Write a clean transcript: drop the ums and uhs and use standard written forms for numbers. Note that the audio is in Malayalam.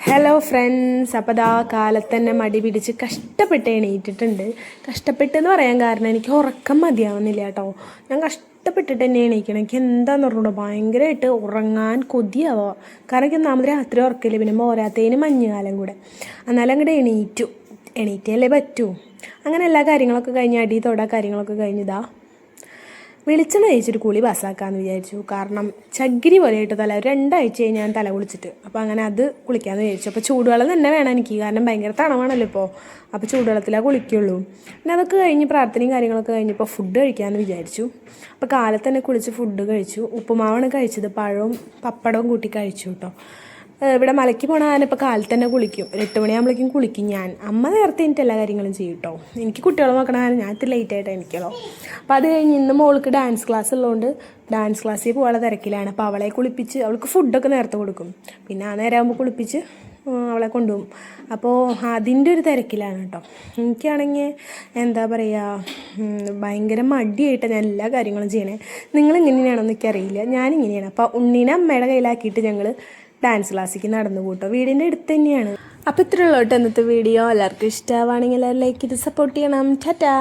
ഹലോ ഫ്രണ്ട്സ്, അപ്പോൾ ദാ കാലത്ത് തന്നെ മടി പിടിച്ച് കഷ്ടപ്പെട്ട് എണീറ്റിട്ടുണ്ട്. കഷ്ടപ്പെട്ടെന്ന് പറയാൻ കാരണം എനിക്ക് ഉറക്കം മതിയാവുന്നില്ല കേട്ടോ. ഞാൻ കഷ്ടപ്പെട്ടിട്ട് തന്നെ എണീക്കണം. എനിക്ക് എന്താണെന്ന് പറഞ്ഞൂടോ, ഭയങ്കരമായിട്ട് ഉറങ്ങാൻ കൊതിയാവുക. കാരണം എനിക്ക് ഒന്നാമത് രാത്രി ഉറക്കില്ല, പിന്നെ പോരാത്തതിന് മഞ്ഞുകാലം കൂടെ. എന്നാലും അങ്ങോട്ട് എണീറ്റല്ലേ പറ്റൂ. അങ്ങനെ എല്ലാ കാര്യങ്ങളൊക്കെ കഴിഞ്ഞ് അടി തൊട കാര്യങ്ങളൊക്കെ കഴിഞ്ഞതാ വെളിച്ചെണ്ണ തേച്ചിട്ട് കുളി പാസ്സാക്കാമെന്ന് വിചാരിച്ചു. കാരണം ചകിരി പോലെയായിട്ട് തല 2 ആഴ്ചയായി ഞാൻ തല കുളിച്ചിട്ട്. അപ്പോൾ അങ്ങനെ അത് കുളിക്കാമെന്ന് വിചാരിച്ചു. അപ്പോൾ ചൂടുവെള്ളം തന്നെ വേണം എനിക്ക്, കാരണം ഭയങ്കര തണവാണല്ലോ ഇപ്പോൾ. അപ്പോൾ ചൂടുവെള്ളത്തിലേ കുളിക്കുള്ളൂ. പിന്നെ അതൊക്കെ കഴിഞ്ഞ് പ്രാർത്ഥനയും കാര്യങ്ങളൊക്കെ കഴിഞ്ഞപ്പോൾ ഫുഡ് കഴിക്കാമെന്ന് വിചാരിച്ചു. അപ്പോൾ കാലത്ത് തന്നെ കുളിച്ച് ഫുഡ് കഴിച്ചു. ഉപ്പുമാവാണ് കഴിച്ചത്, പഴവും പപ്പടവും കൂട്ടി കഴിച്ചു കേട്ടോ. ഇവിടെ മലയ്ക്ക് പോകണ കാരണം ഇപ്പോൾ കാലത്ത് തന്നെ കുളിക്കും. 8 മണിയാകുമ്പോഴേക്കും കുളിക്കും ഞാൻ. അമ്മ നേരത്തെ എനിക്ക് എല്ലാ കാര്യങ്ങളും ചെയ്യും കേട്ടോ. എനിക്ക് കുട്ടികളെ നോക്കണ കാരണം ഞാൻ ഇത്തിരി ലേറ്റായിട്ട് എനിക്കല്ലോ. അപ്പോൾ അത് കഴിഞ്ഞ് ഇന്ന് മോൾക്ക് ഡാൻസ് ക്ലാസ് ഉള്ളതുകൊണ്ട് ഡാൻസ് ക്ലാസ്സിൽ പോകാനുള്ള തിരക്കിലാണ്. അപ്പോൾ അവളെ കുളിപ്പിച്ച് അവൾക്ക് ഫുഡൊക്കെ നേരത്തെ കൊടുക്കും. പിന്നെ ആ നേരമാകുമ്പോൾ കുളിപ്പിച്ച് അവളെ കൊണ്ടുപോകും. അപ്പോൾ അതിൻ്റെ ഒരു തിരക്കിലാണ് കേട്ടോ. എനിക്കാണെങ്കിൽ എന്താ പറയുക, ഭയങ്കര മടിയായിട്ട് ഞാൻ എല്ലാ കാര്യങ്ങളും ചെയ്യണേ. നിങ്ങളിങ്ങനെയാണെന്ന് എനിക്കറിയില്ല, ഞാനിങ്ങനെയാണ്. അപ്പോൾ ഉണ്ണീനെ അമ്മയുടെ കയ്യിലാക്കിയിട്ട് ഞങ്ങൾ ഡാൻസ് ക്ലാസ്സിലേക്ക് നടന്നു പോട്ടോ. വീടിൻ്റെ അടുത്ത് തന്നെയാണ്. അപ്പോൾ ഇത്രയുള്ളൂ കേട്ടോ ഇന്നത്തെ വീഡിയോ. എല്ലാവർക്കും ഇഷ്ടമാവുകയാണെങ്കിൽ എല്ലാവരും ലൈക്ക് ചെയ്ത് സപ്പോർട്ട് ചെയ്യണം. ടാറ്റാ.